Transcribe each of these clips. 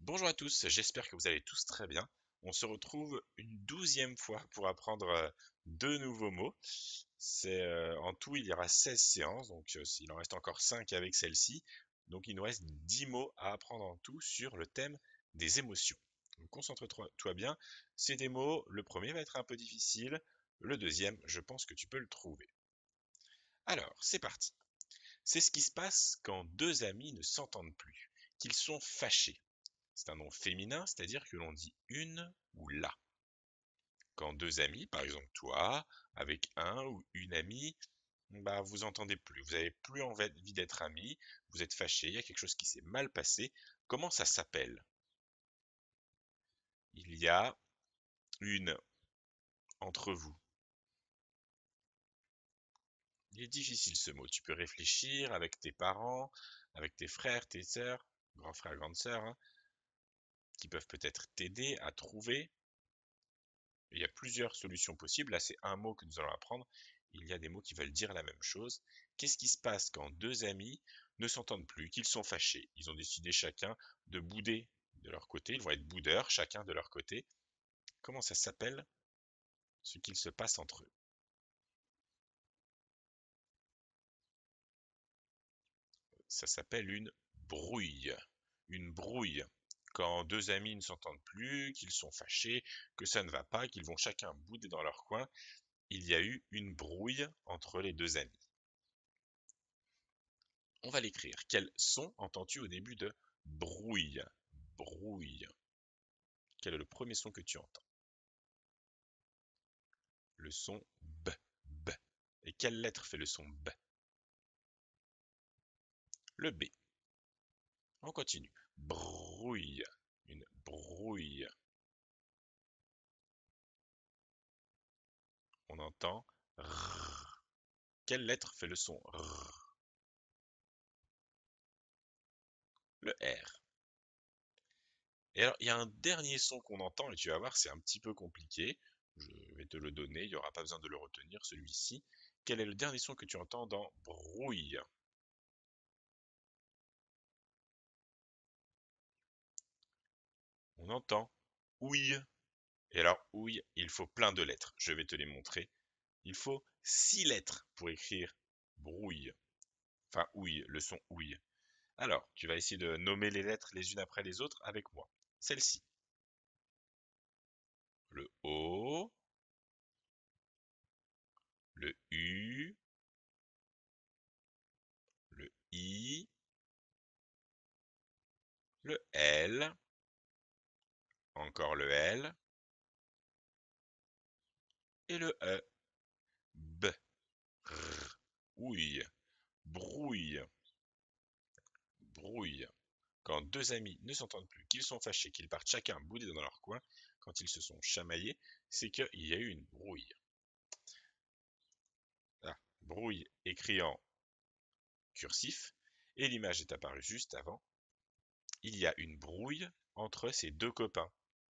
Bonjour à tous, j'espère que vous allez tous très bien. On se retrouve une 12e fois pour apprendre deux nouveaux mots. En tout, il y aura 16 séances, donc il en reste encore 5 avec celle-ci. Donc il nous reste 10 mots à apprendre en tout sur le thème des émotions. Donc concentre-toi bien. C'est des mots, le premier va être un peu difficile, le deuxième, je pense que tu peux le trouver. Alors, c'est parti. C'est ce qui se passe quand deux amis ne s'entendent plus, qu'ils sont fâchés. C'est un nom féminin, c'est-à-dire que l'on dit une ou la. Quand deux amis, par exemple toi, avec un ou une amie, bah vous entendez plus, vous avez plus envie d'être amis, vous êtes fâchés, il y a quelque chose qui s'est mal passé. Comment ça s'appelle? Il y a une entre vous. Il est difficile ce mot. Tu peux réfléchir avec tes parents, avec tes frères, tes sœurs, grands frères, grandes sœurs, hein, qui peuvent peut-être t'aider à trouver. Il y a plusieurs solutions possibles. Là, c'est un mot que nous allons apprendre. Il y a des mots qui veulent dire la même chose. Qu'est-ce qui se passe quand deux amis ne s'entendent plus, qu'ils sont fâchés? Ils ont décidé chacun de bouder de leur côté. Ils vont être boudeurs, chacun de leur côté. Comment ça s'appelle ce qu'il se passe entre eux? Ça s'appelle une brouille. Une brouille. Quand deux amis ne s'entendent plus, qu'ils sont fâchés, que ça ne va pas, qu'ils vont chacun bouder dans leur coin, il y a eu une brouille entre les deux amis. On va l'écrire. Quel son entends-tu au début de brouille? Brouille. Quel est le premier son que tu entends? Le son B. B. Et quelle lettre fait le son B? Le B. On continue. Brouille. Une brouille. On entend R. Quelle lettre fait le son R? Le R. Et alors, il y a un dernier son qu'on entend, et tu vas voir, c'est un petit peu compliqué. Je vais te le donner, il n'y aura pas besoin de le retenir, celui-ci. Quel est le dernier son que tu entends dans brouille? On entend ouille. Et alors, ouille, il faut plein de lettres. Je vais te les montrer. Il faut 6 lettres pour écrire brouille. Enfin, ouille, le son ouille. Alors, tu vas essayer de nommer les lettres les unes après les autres avec moi. Celle-ci. Le O, le U, le I, le L, encore le L, et le E. B, R, ouille, brouille, brouille. Quand deux amis ne s'entendent plus, qu'ils sont fâchés, qu'ils partent chacun bouder dans leur coin, quand ils se sont chamaillés, c'est qu'il y a eu une brouille. Ah, brouille écrit en cursif, et l'image est apparue juste avant. Il y a une brouille entre ces deux copains.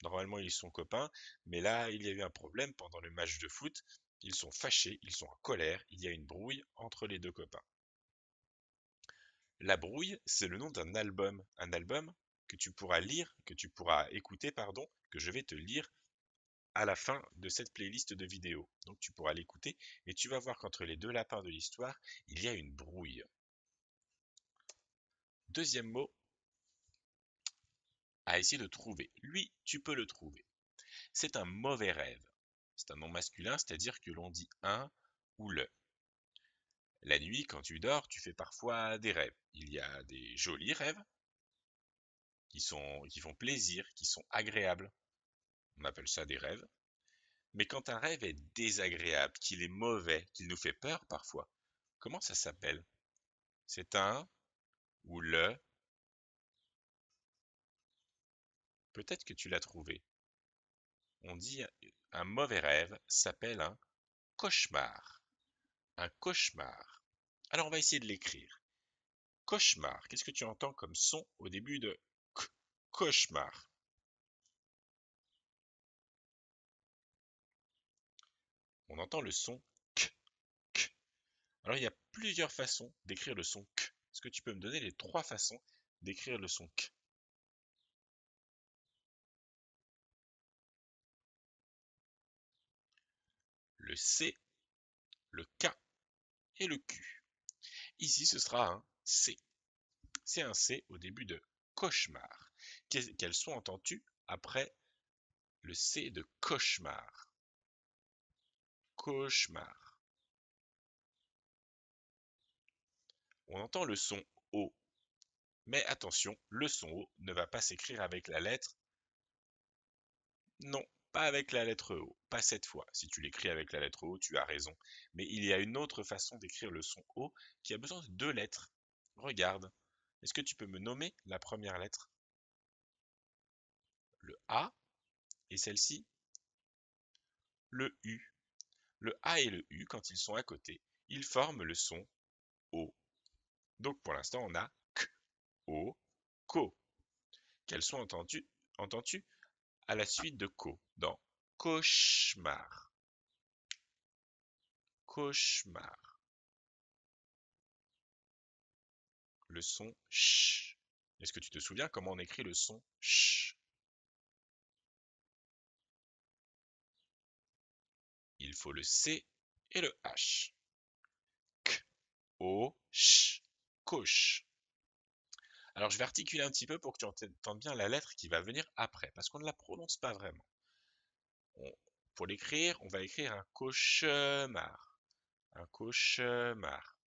Normalement, ils sont copains, mais là, il y a eu un problème pendant le match de foot. Ils sont fâchés, ils sont en colère, il y a une brouille entre les deux copains. La brouille, c'est le nom d'un album. Un album que tu pourras lire, que tu pourras écouter, pardon, que je vais te lire à la fin de cette playlist de vidéos. Donc tu pourras l'écouter et tu vas voir qu'entre les deux lapins de l'histoire, il y a une brouille. Deuxième mot à essayer de trouver. Lui, tu peux le trouver. C'est un mauvais rêve. C'est un nom masculin, c'est-à-dire que l'on dit un ou le. La nuit, quand tu dors, tu fais parfois des rêves. Il y a des jolis rêves qui font plaisir, qui sont agréables. On appelle ça des rêves. Mais quand un rêve est désagréable, qu'il est mauvais, qu'il nous fait peur parfois, comment ça s'appelle? C'est un ou le. Peut-être que tu l'as trouvé. On dit un mauvais rêve s'appelle un cauchemar. Un cauchemar. Alors on va essayer de l'écrire. Cauchemar. Qu'est-ce que tu entends comme son au début de cauchemar? On entend le son k, k. Alors il y a plusieurs façons d'écrire le son k. Est-ce que tu peux me donner les trois façons d'écrire le son k? le C, le K et le Q. Ici, ce sera un C. C'est un C au début de cauchemar. Quels sons entends-tu après le C de cauchemar? Cauchemar. On entend le son O. Mais attention, le son O ne va pas s'écrire avec la lettre. Non, pas avec la lettre O, pas cette fois. Si tu l'écris avec la lettre O, tu as raison. Mais il y a une autre façon d'écrire le son O qui a besoin de deux lettres. Regarde. Est-ce que tu peux me nommer la première lettre? Le A et celle-ci? Le U. Le A et le U, quand ils sont à côté, ils forment le son O. Donc pour l'instant, on a K, O, Ko. Quels sont entends-tu à la suite de Ko dans cauchemar? Cauchemar. Le son ch. Est-ce que tu te souviens comment on écrit le son ch? Il faut le C et le H. K, O, ch, coche. Alors je vais articuler un petit peu pour que tu entendes bien la lettre qui va venir après, parce qu'on ne la prononce pas vraiment. Pour l'écrire, on va écrire un cauchemar. Un cauchemar.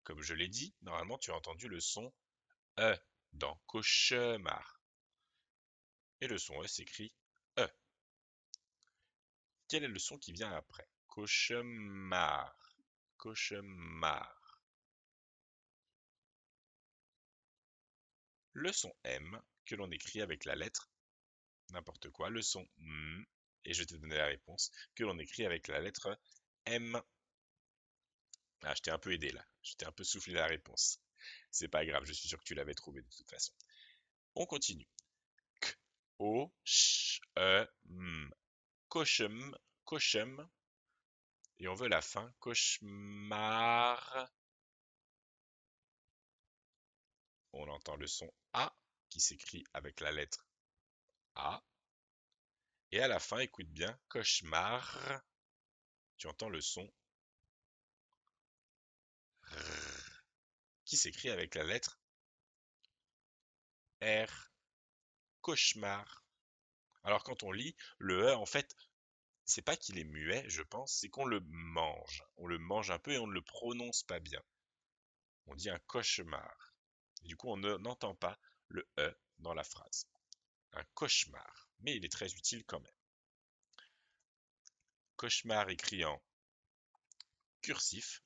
Comme je l'ai dit, normalement tu as entendu le son E dans cauchemar. Et le son E s'écrit E. Quel est le son qui vient après? Cauchemar. Cauchemar. Le son M que l'on écrit avec la lettre n'importe quoi. Le son M, et je t'ai donné la réponse, que l'on écrit avec la lettre M. Ah, je t'ai un peu aidé là. Je t'ai un peu soufflé la réponse. C'est pas grave, je suis sûr que tu l'avais trouvé de toute façon. On continue. K, O, ch, E, M. Cauchem, cauchem. Et on veut la fin. Cauchemar. On entend le son A qui s'écrit avec la lettre A. Et à la fin, écoute bien, cauchemar. Tu entends le son R qui s'écrit avec la lettre R. Cauchemar. Alors quand on lit, le E, en fait, c'est pas qu'il est muet, je pense, c'est qu'on le mange. On le mange un peu et on ne le prononce pas bien. On dit un cauchemar. Et du coup, on n'entend pas le E dans la phrase. Un cauchemar. Mais il est très utile quand même. Cauchemar écrit en cursif.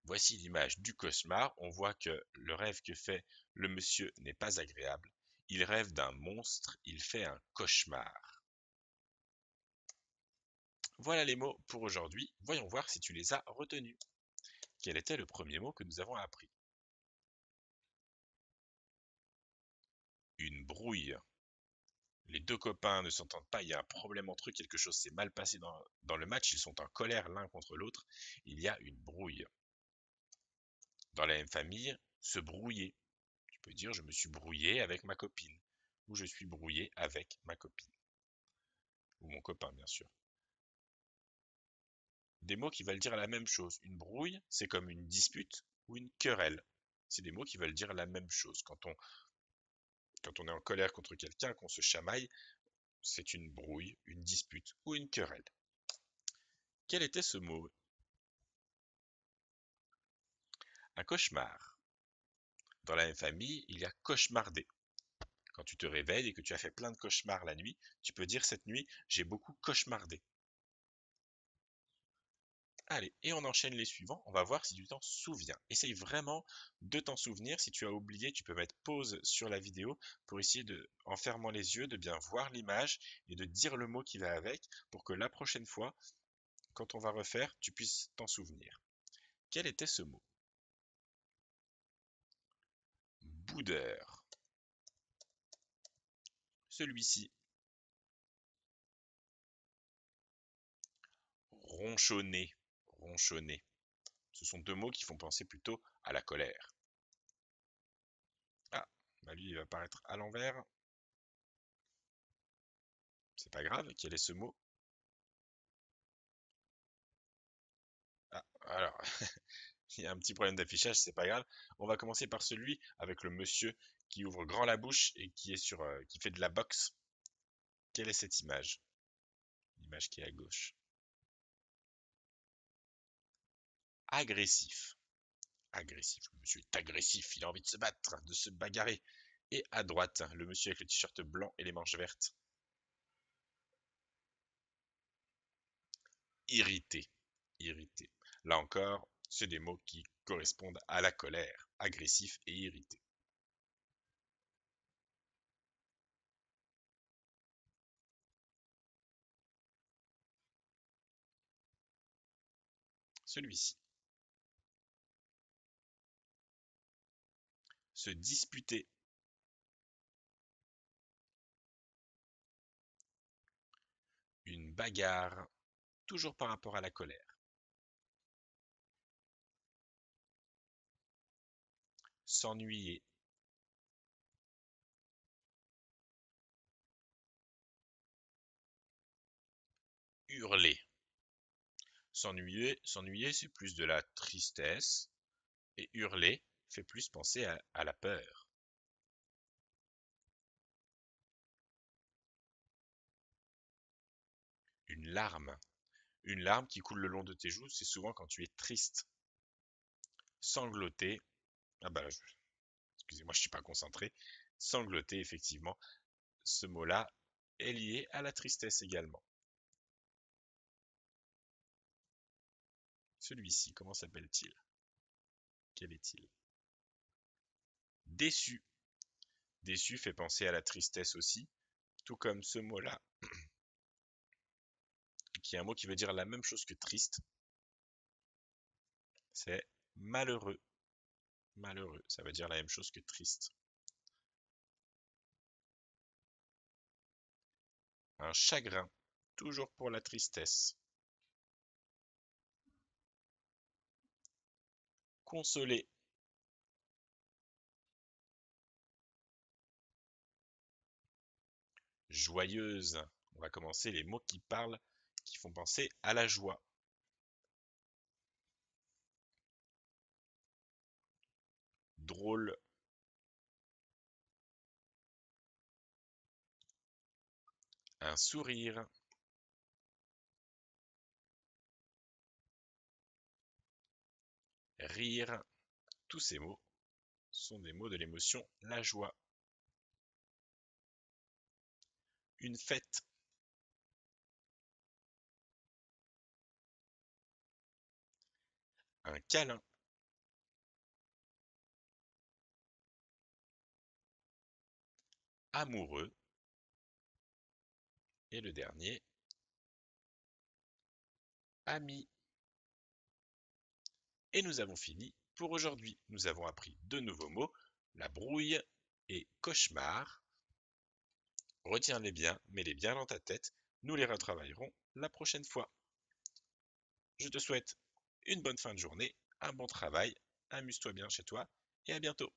Voici l'image du cauchemar. On voit que le rêve que fait le monsieur n'est pas agréable. Il rêve d'un monstre, il fait un cauchemar. Voilà les mots pour aujourd'hui. Voyons voir si tu les as retenus. Quel était le premier mot que nous avons appris? Une brouille. Les deux copains ne s'entendent pas, il y a un problème entre eux, quelque chose s'est mal passé dans le match, ils sont en colère l'un contre l'autre, il y a une brouille. Dans la même famille, se brouiller. Tu peux dire je me suis brouillé avec ma copine, ou je suis brouillé avec ma copine, ou mon copain bien sûr. Des mots qui veulent dire la même chose. Une brouille, c'est comme une dispute ou une querelle. C'est des mots qui veulent dire la même chose. Quand on est en colère contre quelqu'un, qu'on se chamaille, c'est une brouille, une dispute ou une querelle. Quel était ce mot? Un cauchemar. Dans la même famille, il y a cauchemarder. Quand tu te réveilles et que tu as fait plein de cauchemars la nuit, tu peux dire cette nuit, j'ai beaucoup cauchemardé. Allez, et on enchaîne les suivants, on va voir si tu t'en souviens. Essaye vraiment de t'en souvenir. Si tu as oublié, tu peux mettre pause sur la vidéo pour essayer de, en fermant les yeux, de bien voir l'image et de dire le mot qui va avec pour que la prochaine fois, quand on va refaire, tu puisses t'en souvenir. Quel était ce mot? Boudeur. Celui-ci. Ronchonner. Ronchonner. Ce sont deux mots qui font penser plutôt à la colère. Ah, bah lui, il va apparaître à l'envers. C'est pas grave, quel est ce mot? Ah, alors, il y a un petit problème d'affichage, c'est pas grave. On va commencer par celui avec le monsieur qui ouvre grand la bouche et qui est qui fait de la boxe. Quelle est cette image? L'image qui est à gauche. Agressif. Agressif. Le monsieur est agressif, il a envie de se battre, de se bagarrer. Et à droite, le monsieur avec le t-shirt blanc et les manches vertes. Irrité. Irrité. Là encore, c'est des mots qui correspondent à la colère. Agressif et irrité. Celui-ci. Se disputer. Une bagarre. Toujours par rapport à la colère. S'ennuyer. Hurler. S'ennuyer, c'est plus de la tristesse. Et hurler fait plus penser à la peur. Une larme. Une larme qui coule le long de tes joues, c'est souvent quand tu es triste. Sangloter. Ah bah, excusez-moi, je suis pas concentré. Sangloter, effectivement, ce mot-là est lié à la tristesse également. Celui-ci, comment s'appelle-t-il? Quel est-il? Déçu. Déçu fait penser à la tristesse aussi, tout comme ce mot-là, qui est un mot qui veut dire la même chose que triste, c'est malheureux. Malheureux, ça veut dire la même chose que triste. Un chagrin, toujours pour la tristesse. Consoler, joyeuse. On va commencer les mots qui parlent, qui font penser à la joie. Drôle, un sourire, rire. Tous ces mots sont des mots de l'émotion, la joie. Une fête, un câlin, amoureux. Et le dernier, ami. Et nous avons fini pour aujourd'hui. Nous avons appris deux nouveaux mots, la brouille et cauchemar. Retiens-les bien, mets-les bien dans ta tête. Nous les retravaillerons la prochaine fois. Je te souhaite une bonne fin de journée, un bon travail, amuse-toi bien chez toi et à bientôt.